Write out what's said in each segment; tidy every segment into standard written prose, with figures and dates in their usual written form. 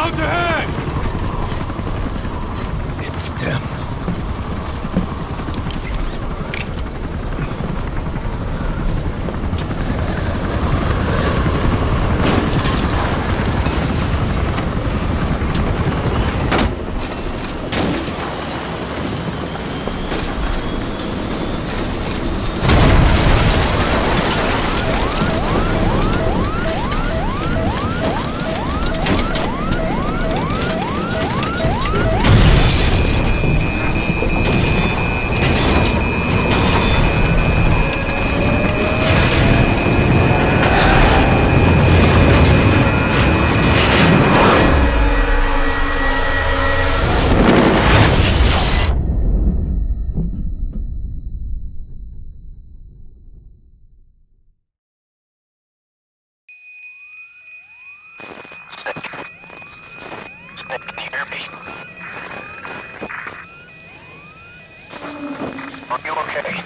Scouts ahead! It's them. Are you okay?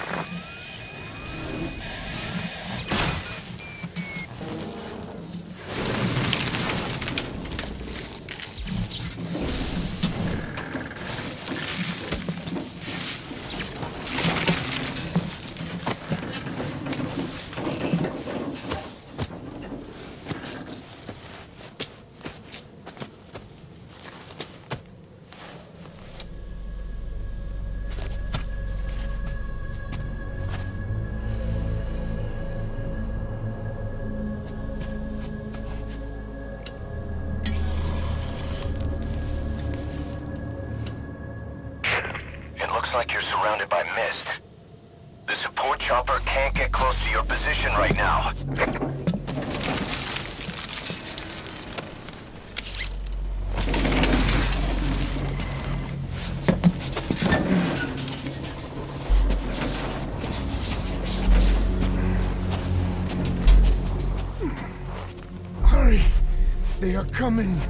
Like you're surrounded by mist. The support chopper can't get close to your position right now. Hurry! They are coming!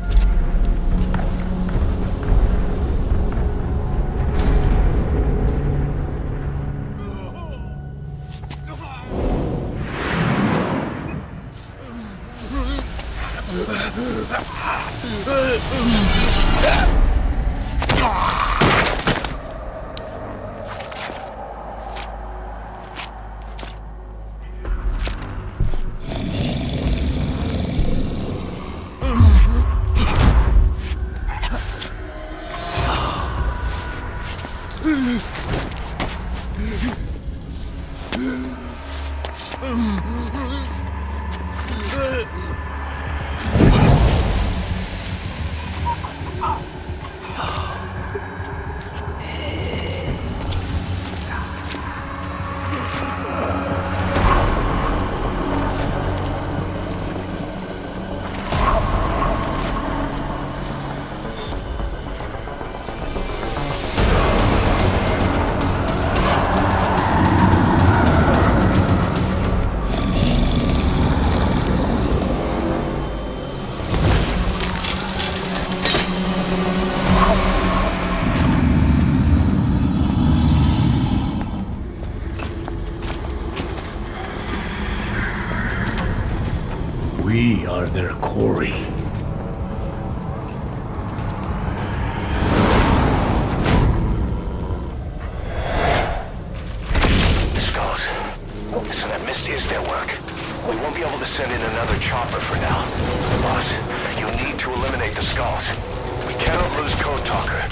We are their quarry. Skulls. So that mist is their work. We won't be able to send in another chopper for now. Boss, you need to eliminate the skulls. We cannot lose Code Talker.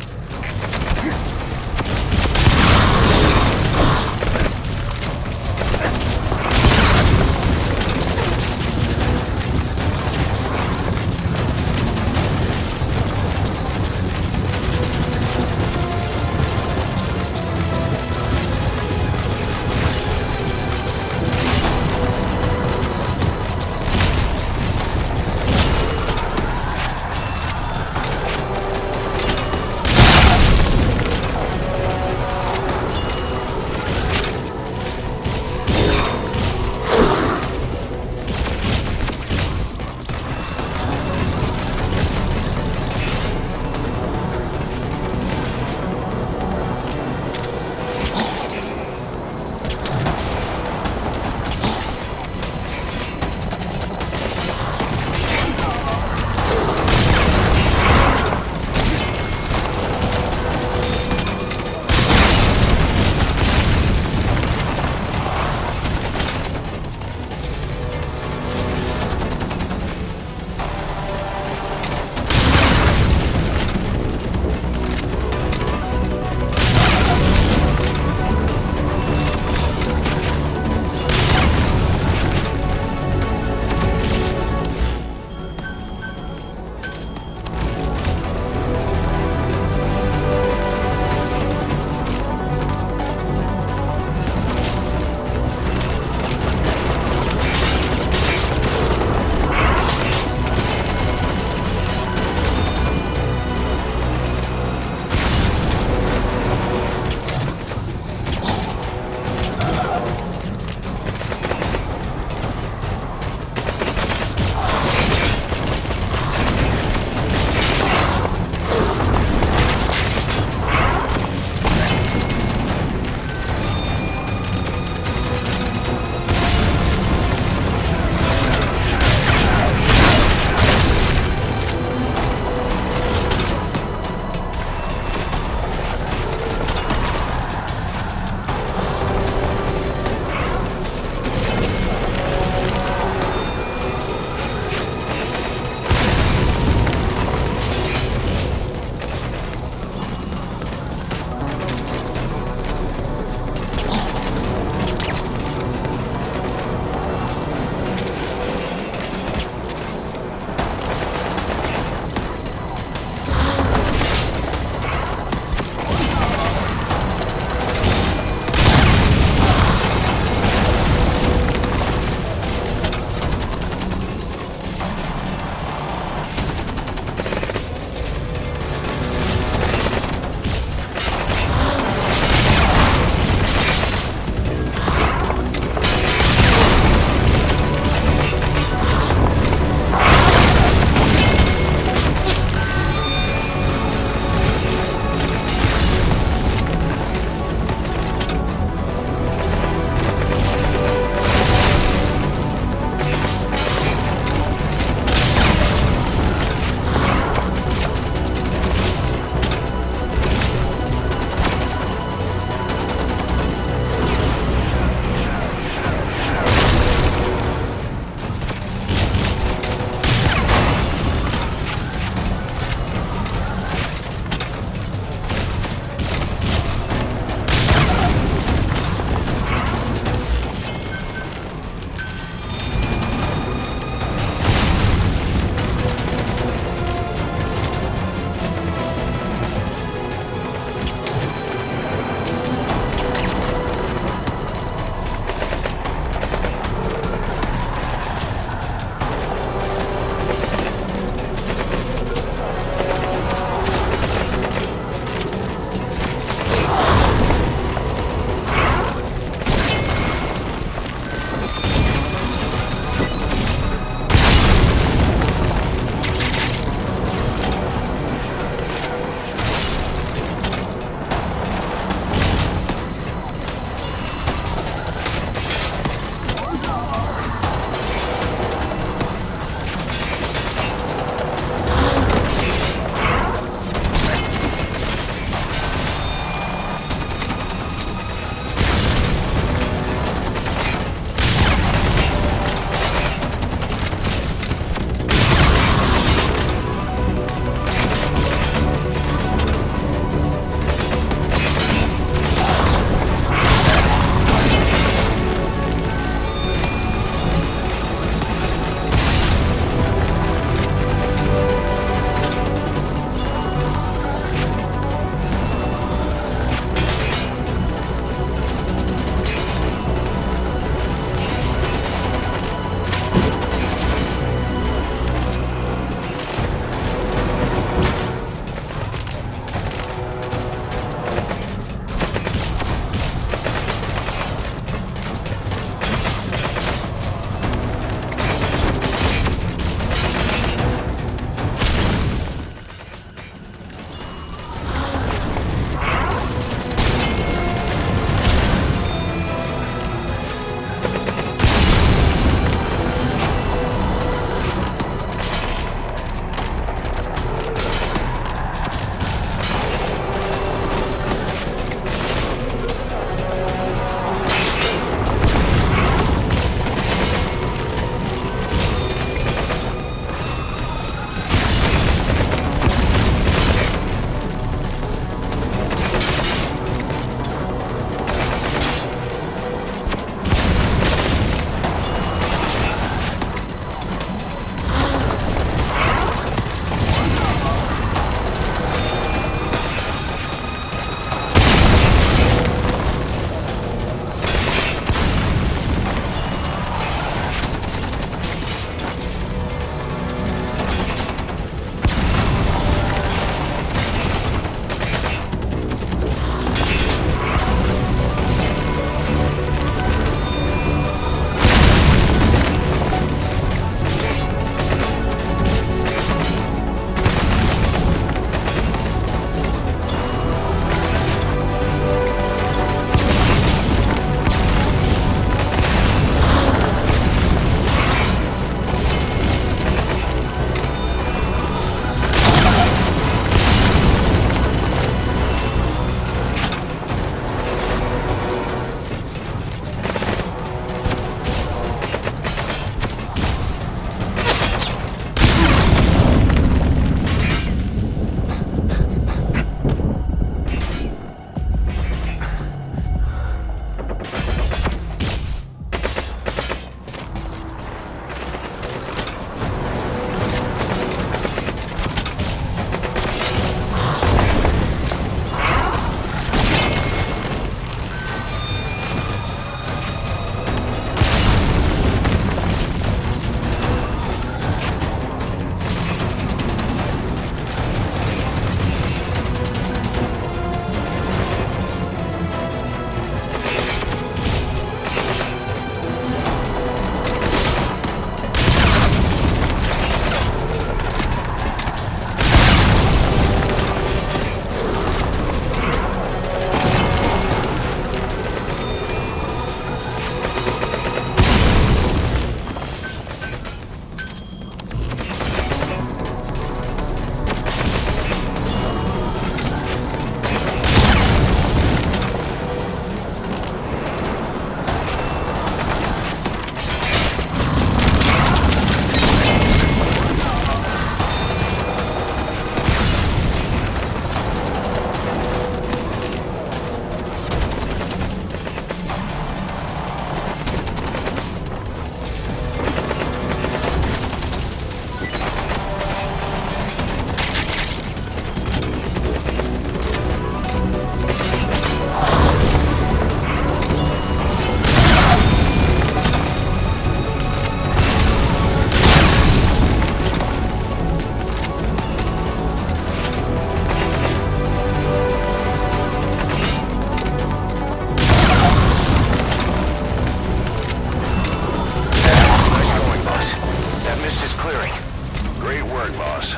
boss.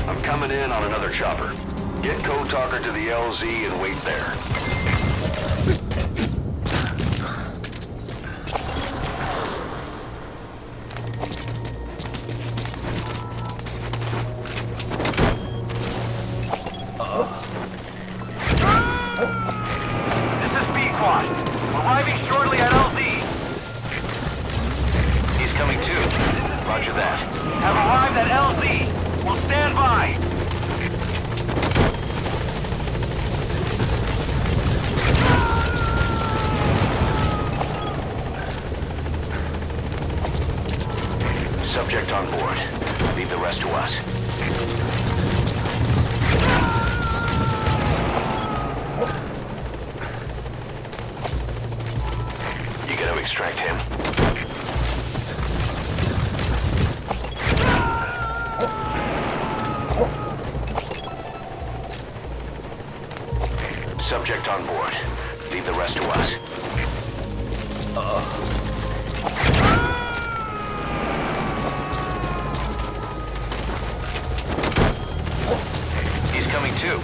I'm coming in on another chopper. Get Code Talker to the LZ and wait there. This is B-Quad. Arriving shortly at LZ. He's coming too. Roger that. Have arrived at LZ. We'll stand by. Subject on board. Leave the rest to us. You gotta extract him. Subject on board. Leave the rest to us. He's coming too.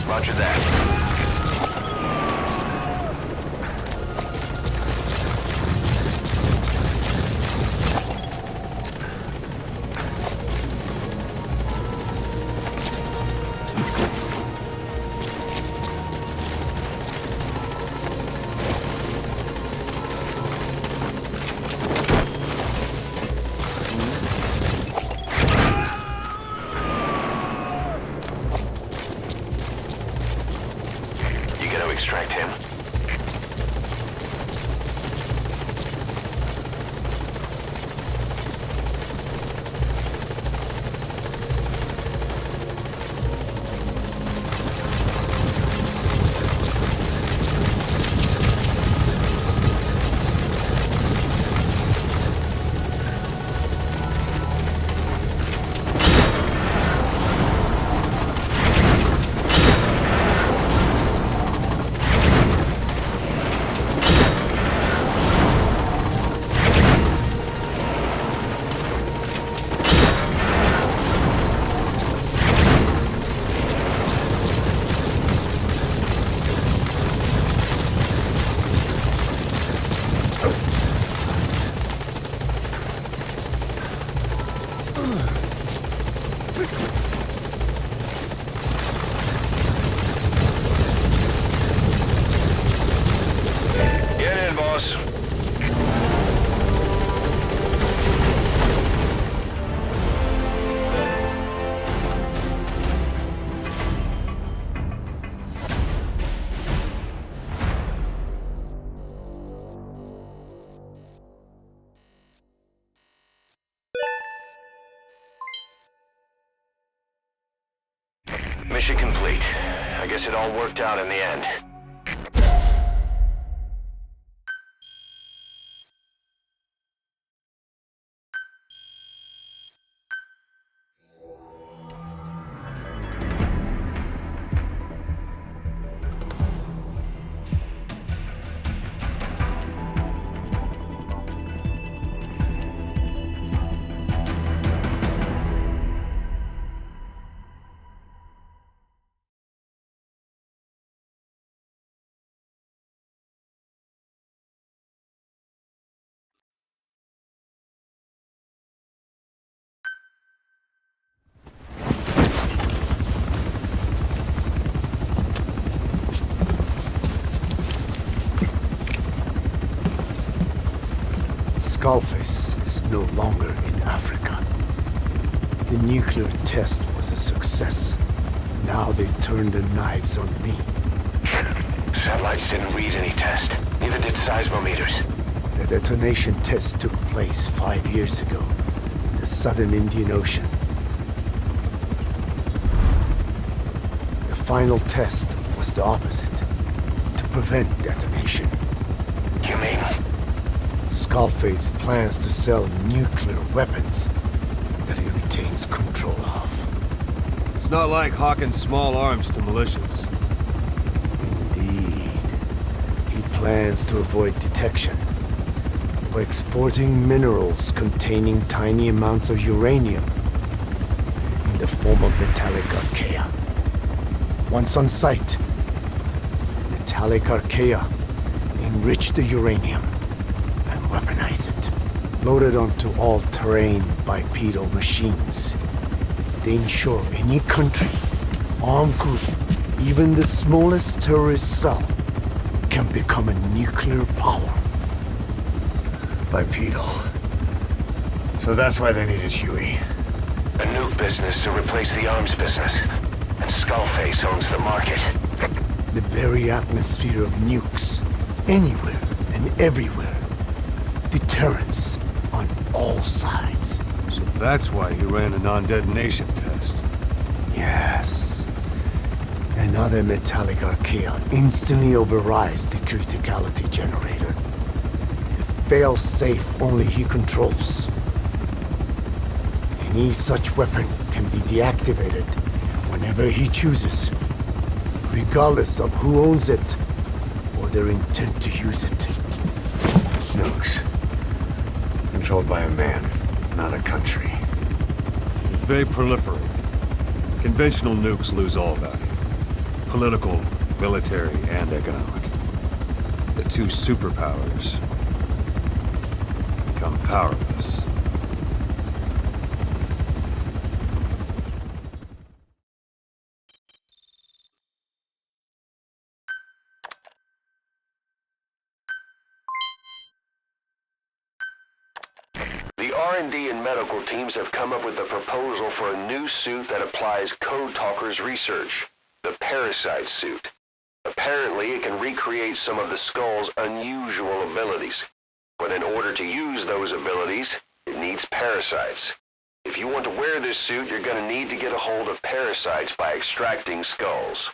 Roger that. You gotta extract him. Get in, boss. Mission complete. I guess it all worked out in the end. Skullface is no longer in Africa. The nuclear test was a success. Now they turned their knives on me. Satellites didn't read any test. Neither did seismometers. The detonation test took place 5 years ago in the southern Indian Ocean. The final test was the opposite, to prevent detonation. You mean? Skullface plans to sell nuclear weapons that he retains control of. It's not like hawking small arms to militias. Indeed. He plans to avoid detection by exporting minerals containing tiny amounts of uranium in the form of metallic Archaea. Once on site, the metallic Archaea enrich the uranium and weaponize it. Load it onto all-terrain bipedal machines. They ensure any country, armed group, even the smallest terrorist cell, can become a nuclear power. Bipedal. So that's why they needed Huey. A nuke business to replace the arms business. And Skullface owns the market. The very atmosphere of nukes, anywhere and everywhere. Deterrence on all sides. So that's why he ran a non-detonation test. Yes. Another metallic Archaea instantly overrides the criticality generator. It fails safe only he controls. Any such weapon can be deactivated whenever he chooses, regardless of who owns it or their intent to use it. Nukes. Controlled by a man, not a country. If they proliferate, conventional nukes lose all value. Political, military, and economic. The two superpowers become powerless. The R&D and medical teams have come up with a proposal for a new suit that applies Code Talker's research, the Parasite suit. Apparently, it can recreate some of the Skull's unusual abilities. But in order to use those abilities, it needs parasites. If you want to wear this suit, you're going to need to get a hold of parasites by extracting skulls.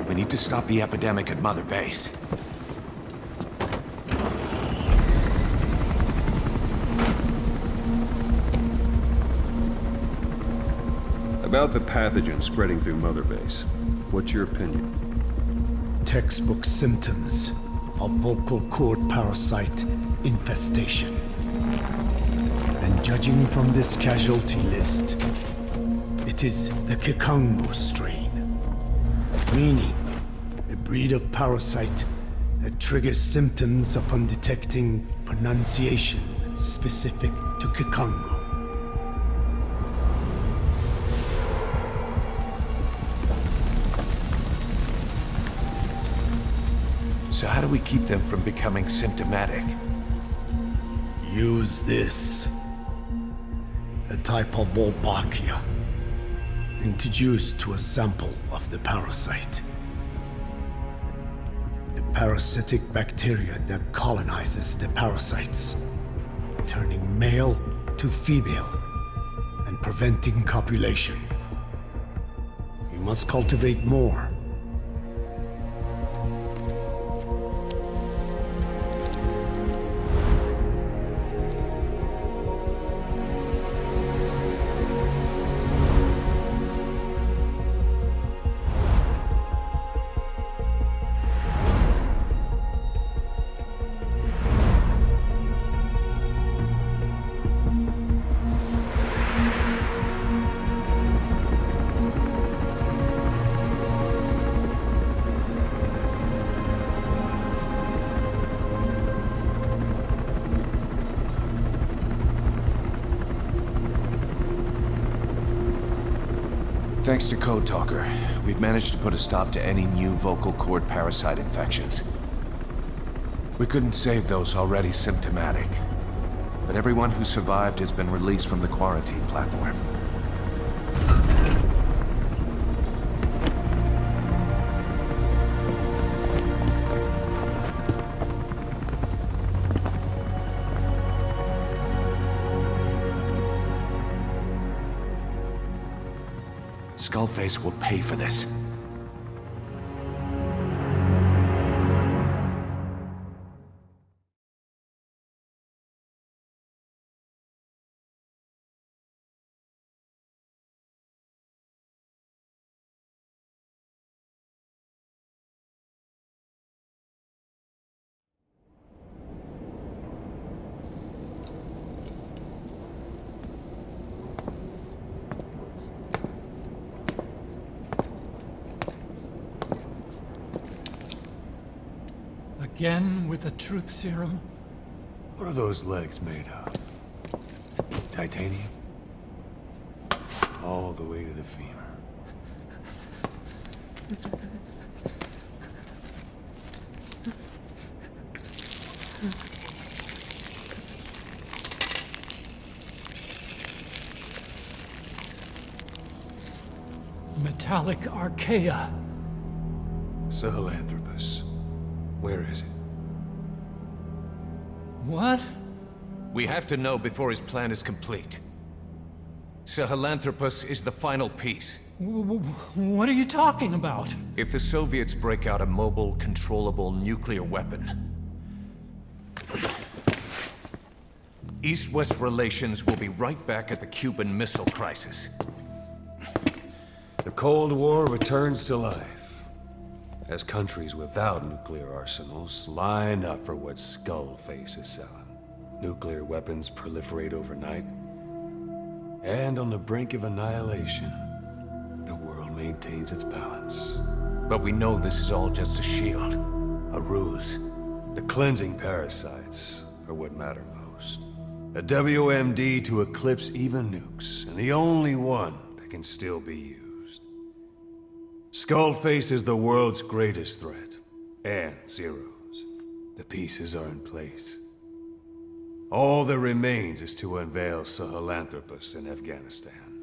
We need to stop the epidemic at Mother Base. About the pathogen spreading through Mother Base, what's your opinion? Textbook symptoms of vocal cord parasite infestation. And judging from this casualty list, it is the Kikongo strain, meaning a breed of parasite that triggers symptoms upon detecting pronunciation specific to Kikongo. So how do we keep them from becoming symptomatic? Use this. A type of Wolbachia, introduced to a sample of the parasite. A parasitic bacteria that colonizes the parasites, turning male to female and preventing copulation. You must cultivate more. Thanks to Code Talker, we've managed to put a stop to any new vocal cord parasite infections. We couldn't save those already symptomatic, but everyone who survived has been released from the quarantine platform. Skullface will pay for this. Again with the truth serum? What are those legs made of? Titanium? All the way to the femur. Metallic Archaea. Sahelanthropus. Where is it? What? We have to know before his plan is complete. Sahelanthropus is the final piece. What are you talking about? If the Soviets break out a mobile, controllable nuclear weapon, East-West relations will be right back at the Cuban Missile Crisis. The Cold War returns to life. As countries without nuclear arsenals line up for what Skullface is selling. Nuclear weapons proliferate overnight. And on the brink of annihilation, the world maintains its balance. But we know this is all just a shield, a ruse. The cleansing parasites are what matter most. A WMD to eclipse even nukes, and the only one that can still be used. Skullface is the world's greatest threat, and Zero's. The pieces are in place. All that remains is to unveil Sahelanthropus in Afghanistan.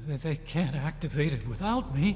They can't activate it without me.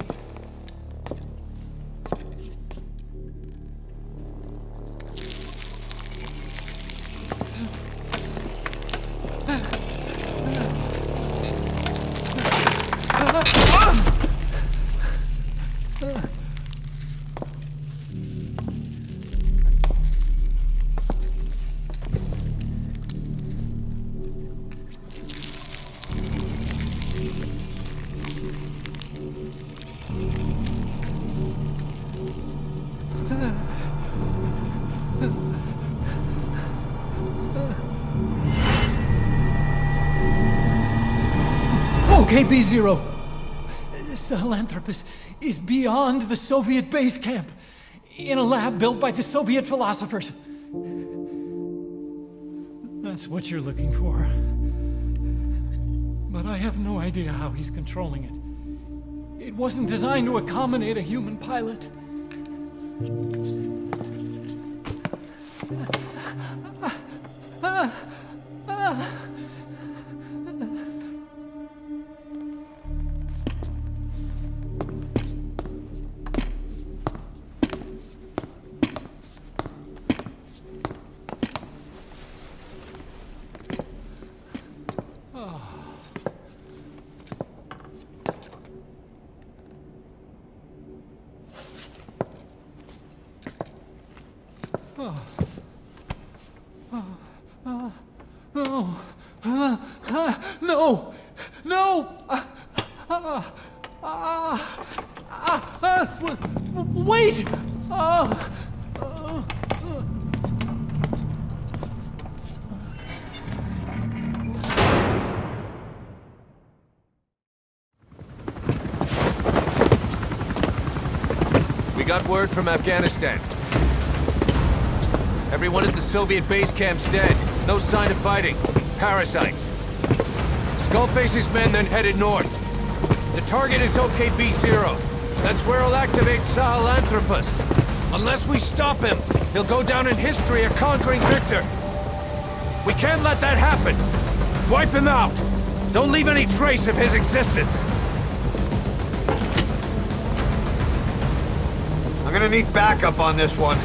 Okay, B-Zero. Sahelanthropus is beyond the Soviet base camp, in a lab built by the Soviet philosophers. That's what you're looking for. But I have no idea how he's controlling it. It wasn't designed to accommodate a human pilot. No! No! Wait! We got word from Afghanistan. Everyone at the Soviet base camp's dead. No sign of fighting. Parasites. Skullface's men then headed north. The target is OKB-0. That's where he'll activate Sahelanthropus. Unless we stop him, he'll go down in history a conquering victor. We can't let that happen. Wipe him out. Don't leave any trace of his existence. I'm gonna need backup on this one.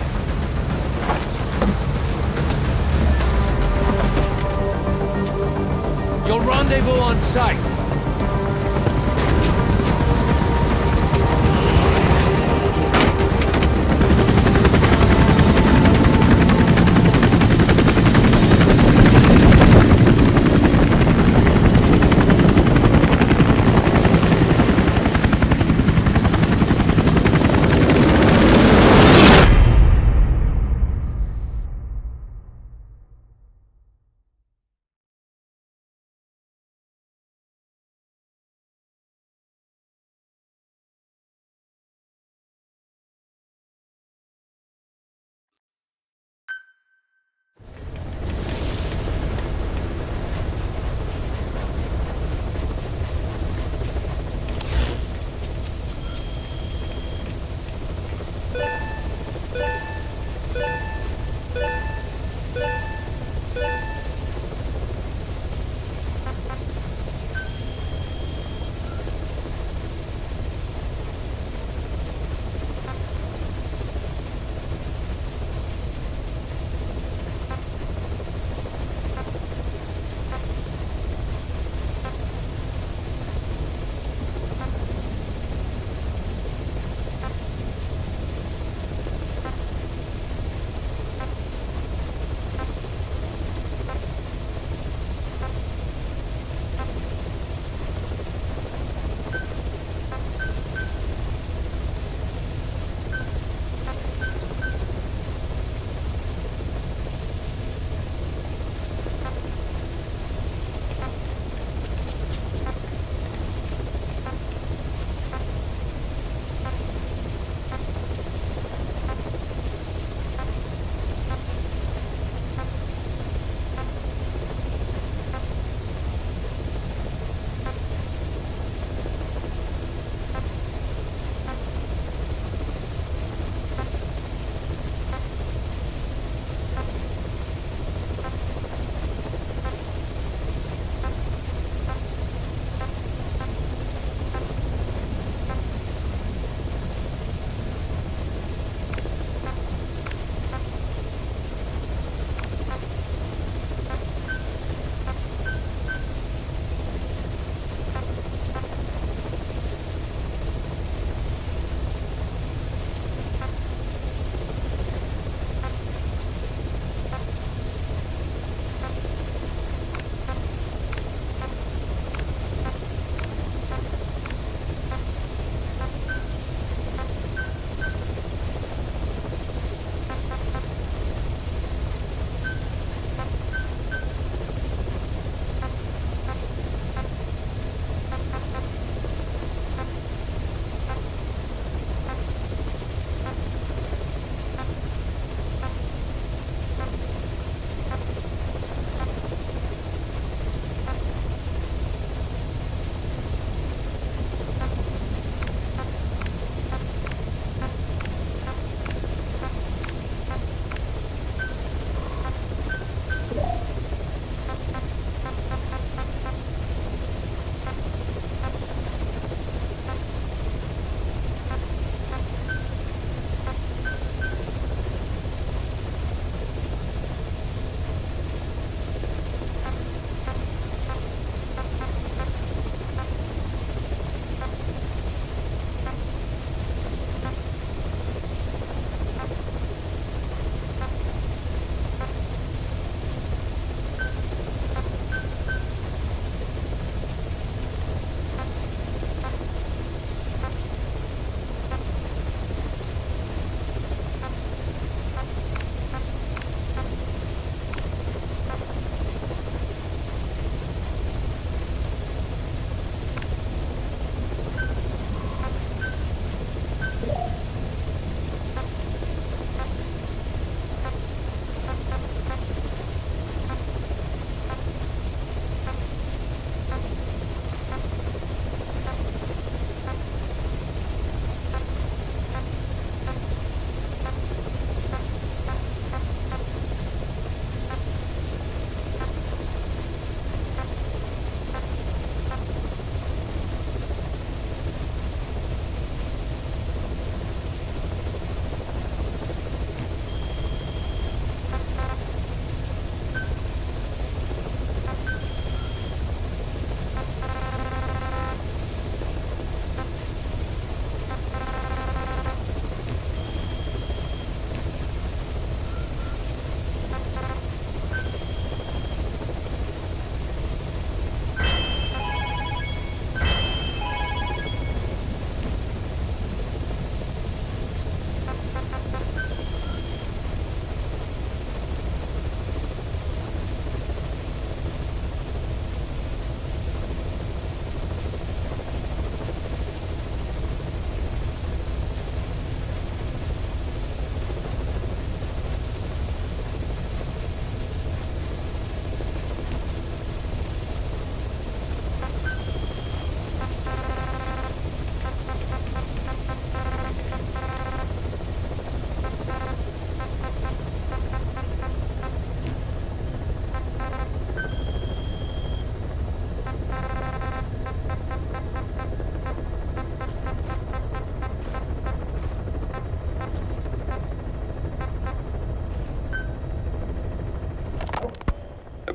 You'll rendezvous on site.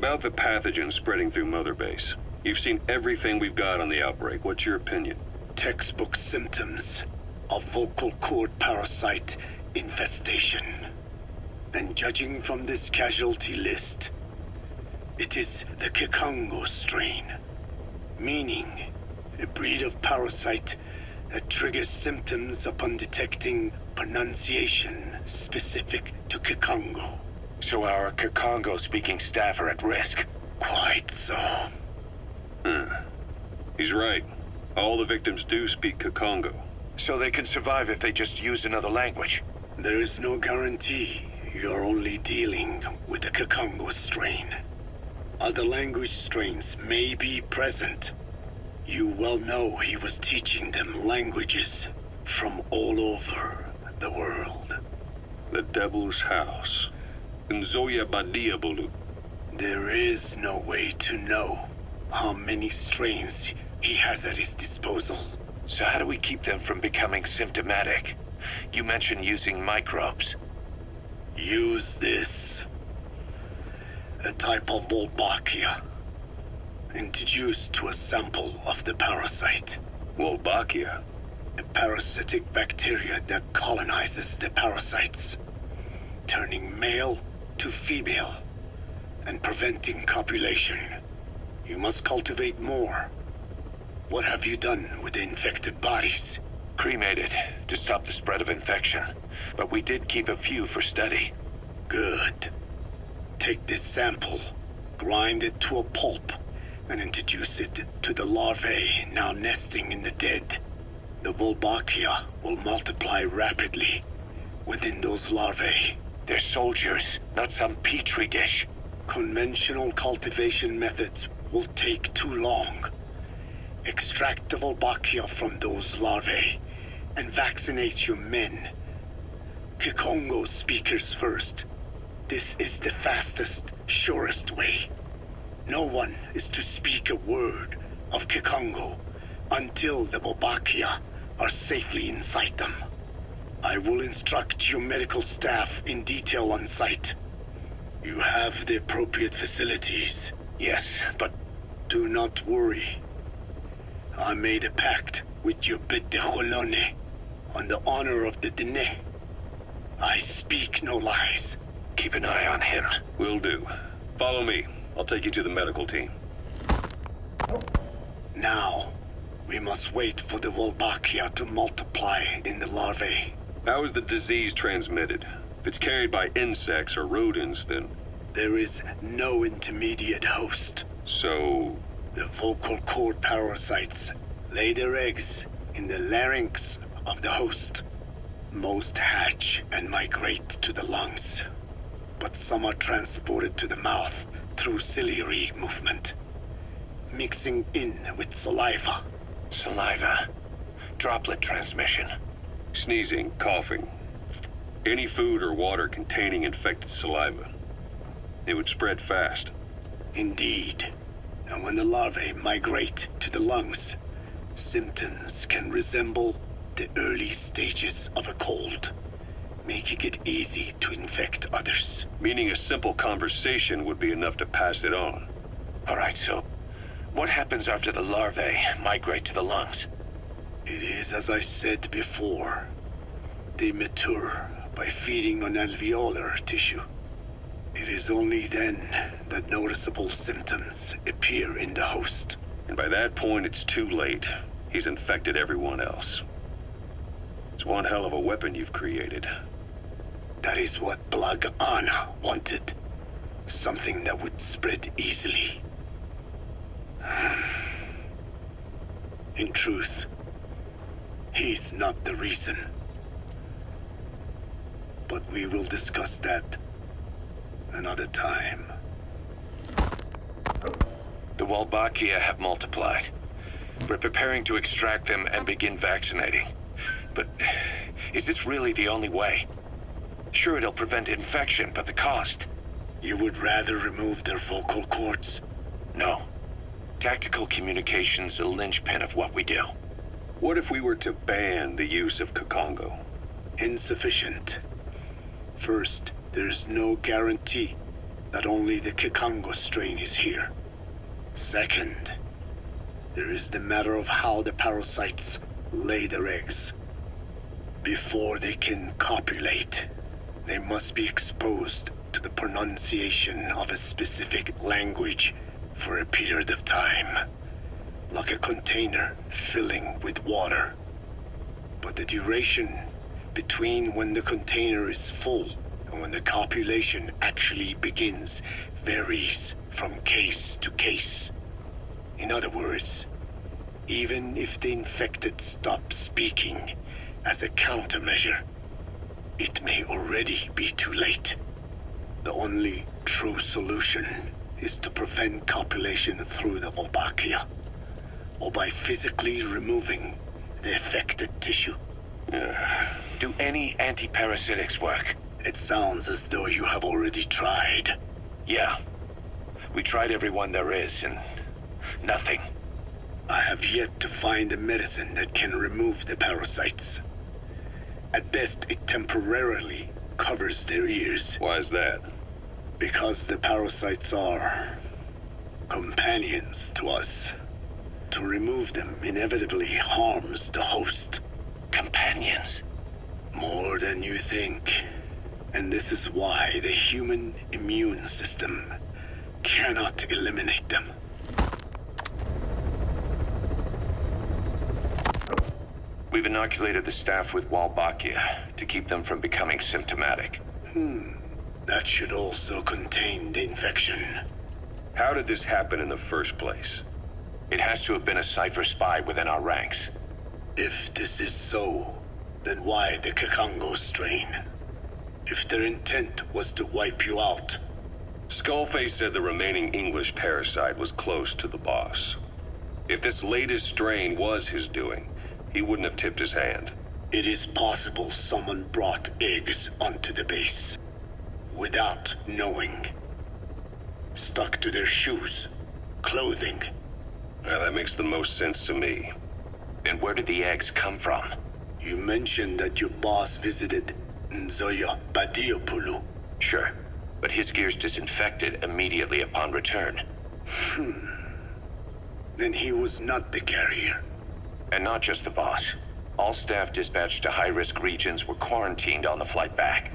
About the pathogen spreading through Mother Base. You've seen everything we've got on the outbreak. What's your opinion? Textbook symptoms of vocal cord parasite infestation. And judging from this casualty list, it is the Kikongo strain, meaning a breed of parasite that triggers symptoms upon detecting pronunciation specific to Kikongo. So our Kikongo-speaking staff are at risk? Quite so. He's right. All the victims do speak Kikongo. So they can survive if they just use another language? There is no guarantee. You're only dealing with the Kikongo strain. Other language strains may be present. You well know he was teaching them languages from all over the world. The Devil's House. Nzoya Badiabulu. There is no way to know how many strains he has at his disposal. So how do we keep them from becoming symptomatic? You mentioned using microbes. Use this. A type of Wolbachia. Introduced to a sample of the parasite. Wolbachia? A parasitic bacteria that colonizes the parasites, turning male to female and preventing copulation. You must cultivate more. What have you done with the infected bodies? Cremated to stop the spread of infection, but we did keep a few for study. Good. Take this sample, grind it to a pulp, and introduce it to the larvae now nesting in the dead. The Wolbachia will multiply rapidly within those larvae. They're soldiers, not some petri dish. Conventional cultivation methods will take too long. Extract the Wolbachia from those larvae and vaccinate your men. Kikongo speakers first. This is the fastest, surest way. No one is to speak a word of Kikongo until the Wolbachia are safely inside them. I will instruct your medical staff in detail on site. You have the appropriate facilities. Yes, but do not worry. I made a pact with your bit de Cholone on the honor of the Dene. I speak no lies. Keep an eye on him. Will do. Follow me. I'll take you to the medical team. Now, we must wait for the Wolbachia to multiply in the larvae. How is the disease transmitted? If it's carried by insects or rodents, then... There is no intermediate host. So... The vocal cord parasites lay their eggs in the larynx of the host. Most hatch and migrate to the lungs, but some are transported to the mouth through ciliary movement, mixing in with saliva. Saliva. Droplet transmission. Sneezing, coughing. Any food or water containing infected saliva. It would spread fast. Indeed. And when the larvae migrate to the lungs, symptoms can resemble the early stages of a cold, making it easy to infect others. Meaning a simple conversation would be enough to pass it on. Alright, so what happens after the larvae migrate to the lungs? It is as I said before. They mature by feeding on alveolar tissue. It is only then that noticeable symptoms appear in the host. And by that point, it's too late. He's infected everyone else. It's one hell of a weapon you've created. That is what Blag Ana wanted. Something that would spread easily. In truth, he's not the reason. But we will discuss that another time. The Wolbachia have multiplied. We're preparing to extract them and begin vaccinating. But is this really the only way? Sure, it'll prevent infection, but the cost? You would rather remove their vocal cords? No. Tactical communication's a linchpin of what we do. What if we were to ban the use of Kikongo? Insufficient. First, there's no guarantee that only the Kikongo strain is here. Second, there is the matter of how the parasites lay their eggs. Before they can copulate, they must be exposed to the pronunciation of a specific language for a period of time, like a container filling with water. But the duration between when the container is full and when the copulation actually begins varies from case to case. In other words, even if the infected stop speaking as a countermeasure, it may already be too late. The only true solution is to prevent copulation through the Archaea, or by physically removing the affected tissue. Do any anti-parasitics work? It sounds as though you have already tried. Yeah. We tried every one there is, and nothing. I have yet to find a medicine that can remove the parasites. At best, it temporarily covers their ears. Why is that? Because the parasites are companions to us. To remove them inevitably harms the host. Companions? More than you think. And this is why the human immune system cannot eliminate them. We've inoculated the staff with Walbachia to keep them from becoming symptomatic. That should also contain the infection. How did this happen in the first place? It has to have been a Cypher spy within our ranks. If this is so, then why the Kikongo strain? If their intent was to wipe you out. Skullface said the remaining English parasite was close to the boss. If this latest strain was his doing, he wouldn't have tipped his hand. It is possible someone brought eggs onto the base without knowing. Stuck to their shoes, clothing. Well, that makes the most sense to me. And where did the eggs come from? You mentioned that your boss visited Nzoya Badiopulu. Sure, but his gear's disinfected immediately upon return. Then he was not the carrier. And not just the boss. All staff dispatched to high-risk regions were quarantined on the flight back.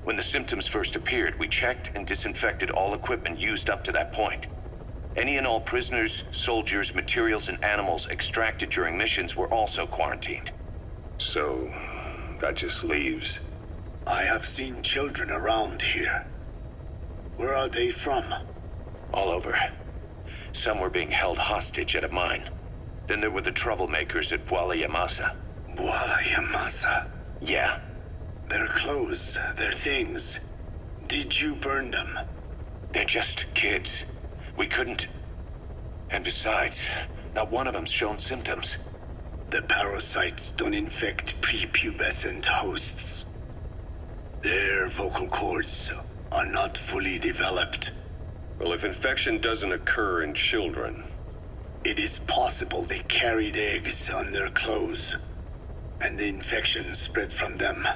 When the symptoms first appeared, we checked and disinfected all equipment used up to that point. Any and all prisoners, soldiers, materials, and animals extracted during missions were also quarantined. So, that just leaves... I have seen children around here. Where are they from? All over. Some were being held hostage at a mine. Then there were the troublemakers at Bwala Yamasa. Bwala Yamasa? Yeah. Their clothes, their things. Did you burn them? They're just kids. We couldn't... And besides, not one of them's shown symptoms. The parasites don't infect prepubescent hosts. Their vocal cords are not fully developed. Well, if infection doesn't occur in children... It is possible they carried eggs on their clothes, and the infection spread from them.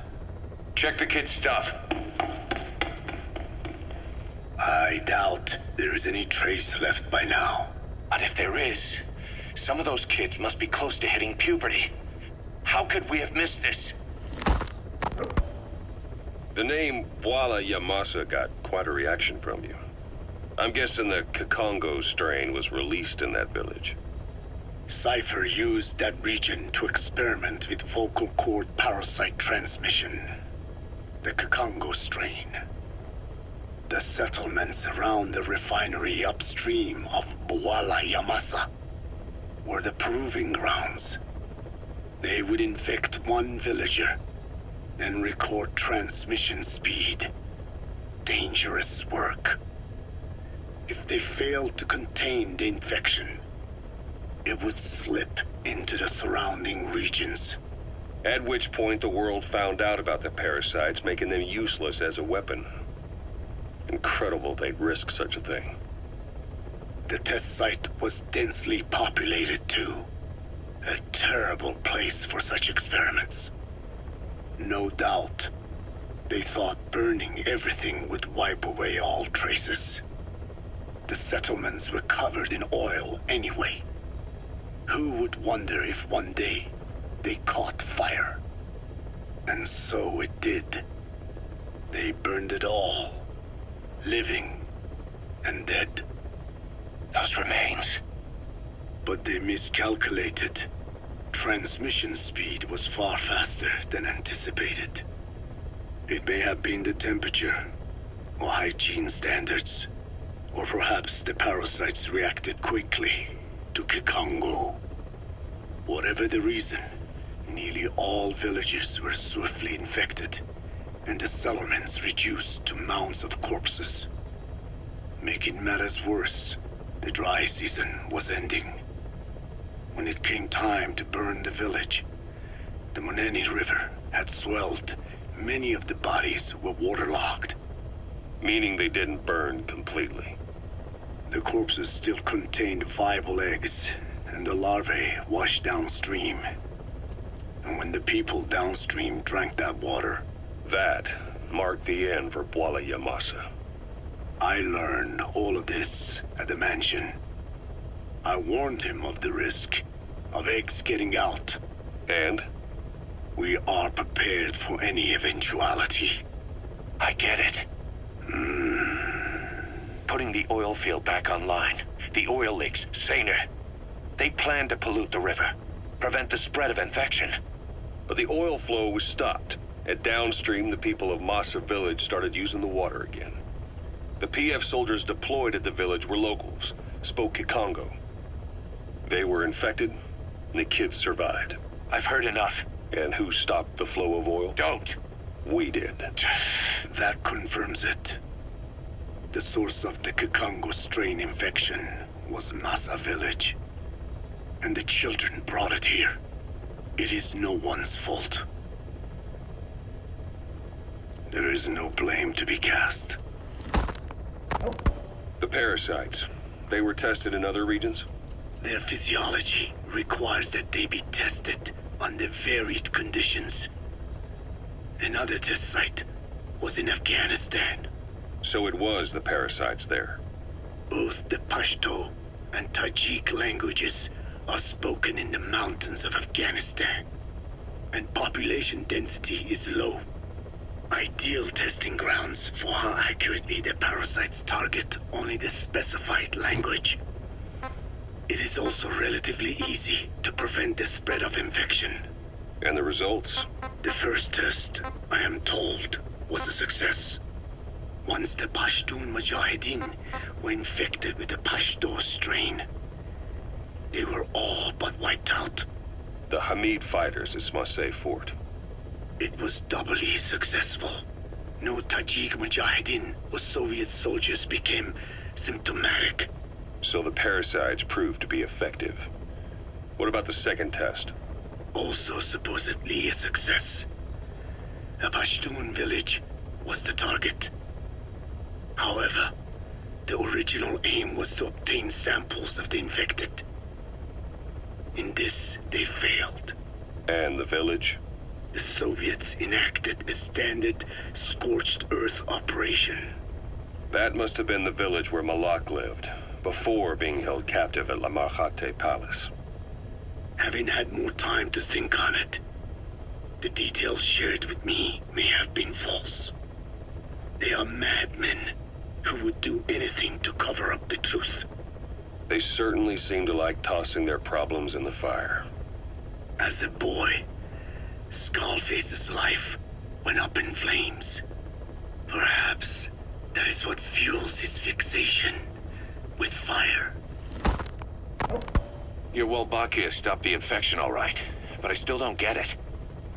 Check the kid's stuff. I doubt there is any trace left by now. But if there is, some of those kids must be close to hitting puberty. How could we have missed this? The name Bwala Yamasa got quite a reaction from you. I'm guessing the Kikongo strain was released in that village. Cypher used that region to experiment with vocal cord parasite transmission. The Kikongo strain. The settlements around the refinery upstream of Bwala Yamasa were the proving grounds. They would infect one villager, then record transmission speed. Dangerous work. If they failed to contain the infection, it would slip into the surrounding regions. At which point the world found out about the parasites, making them useless as a weapon. Incredible they'd risk such a thing. The test site was densely populated too. A terrible place for such experiments. No doubt, They thought burning everything would wipe away all traces. The settlements were covered in oil anyway. Who would wonder if one day they caught fire? And so it did. They burned it all, living and dead. Those remains. But they miscalculated. Transmission speed was far faster than anticipated. It may have been the temperature, or hygiene standards, or perhaps the parasites reacted quickly to Kikongo. Whatever the reason, nearly all villages were swiftly infected, and the settlements reduced to mounds of corpses. Making matters worse, the dry season was ending. When it came time to burn the village, the Moneni River had swelled. Many of the bodies were waterlogged. Meaning they didn't burn completely. The corpses still contained viable eggs, and the larvae washed downstream. And when the people downstream drank that water, That marked the end for Bwala Yamasa. I learned all of this at the mansion. I warned him of the risk of eggs getting out. And? We are prepared for any eventuality. I get it. Putting the oil field back online. The oil leaks, saner. They plan to pollute the river, prevent the spread of infection. But the oil flow was stopped, and downstream the people of Masa village started using the water again. The PF soldiers deployed at the village were locals, spoke Kikongo. They were infected, and the kids survived. I've heard enough. And who stopped the flow of oil? Don't. We did. That confirms it. The source of the Kikongo strain infection was Masa village. And the children brought it here. It is no one's fault. There is no blame to be cast. The parasites, they were tested in other regions? Their physiology requires that they be tested under varied conditions. Another test site was in Afghanistan. So it was the parasites there. Both the Pashto and Tajik languages are spoken in the mountains of Afghanistan, and population density is low. Ideal testing grounds for how accurately the parasites target only the specified language. It is also relatively easy to prevent the spread of infection. And the results? The first test, I am told, was a success. Once the Pashtun Mujahideen were infected with the Pashto strain, they were all but wiped out. The Hamid fighters at Smasei Fort. It was doubly successful. No Tajik Mujahideen or Soviet soldiers became symptomatic. So the parasites proved to be effective. What about the second test? Also supposedly a success. A Pashtun village was the target. However, the original aim was to obtain samples of the infected. In this, they failed. And the village? The Soviets enacted a standard scorched earth operation. That must have been the village where Malak lived, before being held captive at La Marjate Palace. Having had more time to think on it, the details shared with me may have been false. They are madmen who would do anything to cover up the truth. They certainly seem to like tossing their problems in the fire. As a boy, Skullface's life went up in flames. Perhaps that is what fuels his fixation with fire. Your Wolbachia stopped the infection all right, but I still don't get it.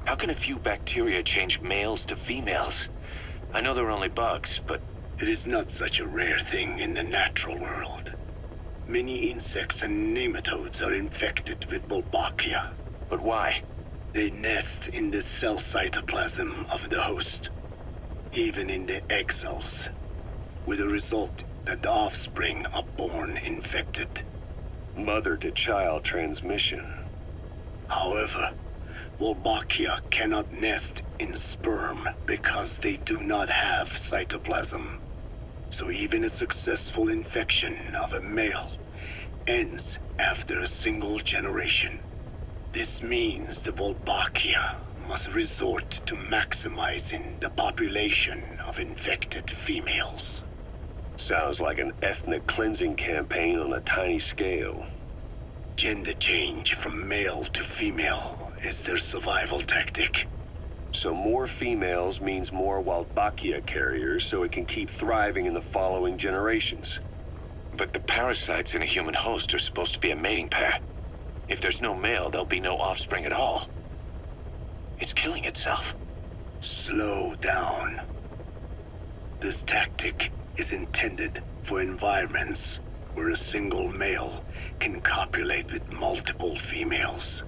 How can a few bacteria change males to females? I know they're only bugs, but... It is not such a rare thing in the natural world. Many insects and nematodes are infected with Wolbachia. But why? They nest in the cell cytoplasm of the host, even in the egg cells, with the result that the offspring are born infected. Mother-to-child transmission. However, Wolbachia cannot nest in sperm because they do not have cytoplasm. So even a successful infection of a male ends after a single generation. This means the Wolbachia must resort to maximizing the population of infected females. Sounds like an ethnic cleansing campaign on a tiny scale. Gender change from male to female is their survival tactic. So more females means more Wolbachia carriers, so it can keep thriving in the following generations. But the parasites in a human host are supposed to be a mating pair. If there's no male, there'll be no offspring at all. It's killing itself. Slow down. This tactic is intended for environments where a single male can copulate with multiple females.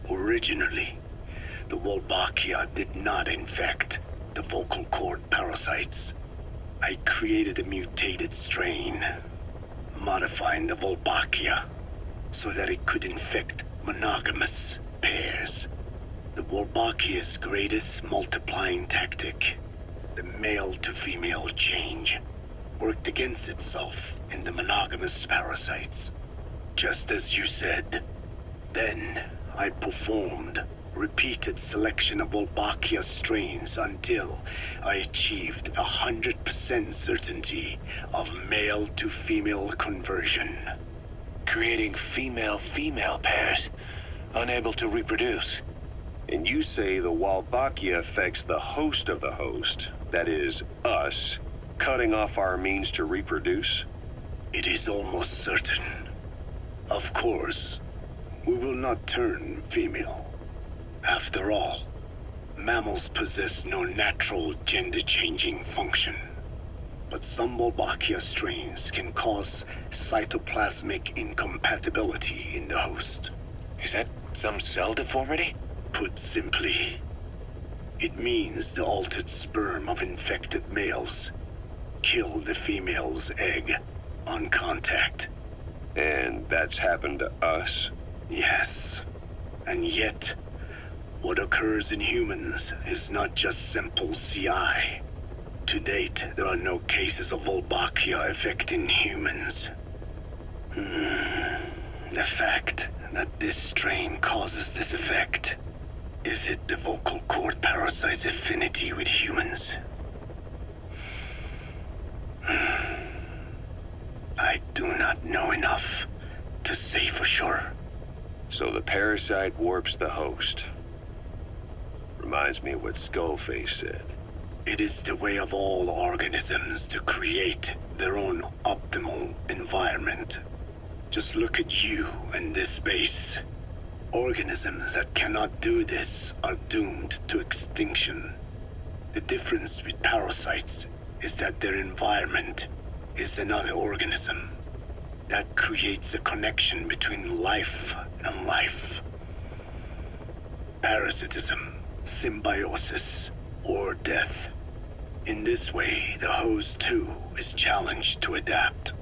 Originally, the Wolbachia did not infect the vocal cord parasites. I created a mutated strain, modifying the Wolbachia so that it could infect monogamous pairs. The Wolbachia's greatest multiplying tactic, the male-to-female change, worked against itself in the monogamous parasites. Just as you said. Then, I performed repeated selection of Wolbachia strains until I achieved 100% certainty of male-to-female conversion. Creating female-female pairs, unable to reproduce. And you say the Wolbachia affects the host of the host, that is, us, cutting off our means to reproduce? It is almost certain. Of course, we will not turn female. After all, mammals possess no natural gender-changing function. But some Wolbachia strains can cause cytoplasmic incompatibility in the host. Is that some cell deformity? Put simply, it means the altered sperm of infected males kill the female's egg on contact. And that's happened to us? Yes. And yet, what occurs in humans is not just simple CI. To date, there are no cases of Wolbachia affecting humans. The fact that this strain causes this effect, is it the vocal cord parasite's affinity with humans? I do not know enough to say for sure. So the parasite warps the host. Reminds me of what Skullface said. It is the way of all organisms to create their own optimal environment. Just look at you and this base. Organisms that cannot do this are doomed to extinction. The difference with parasites is that their environment is another organism. That creates a connection between life and life. Parasitism, symbiosis, or death. In this way, the host too is challenged to adapt.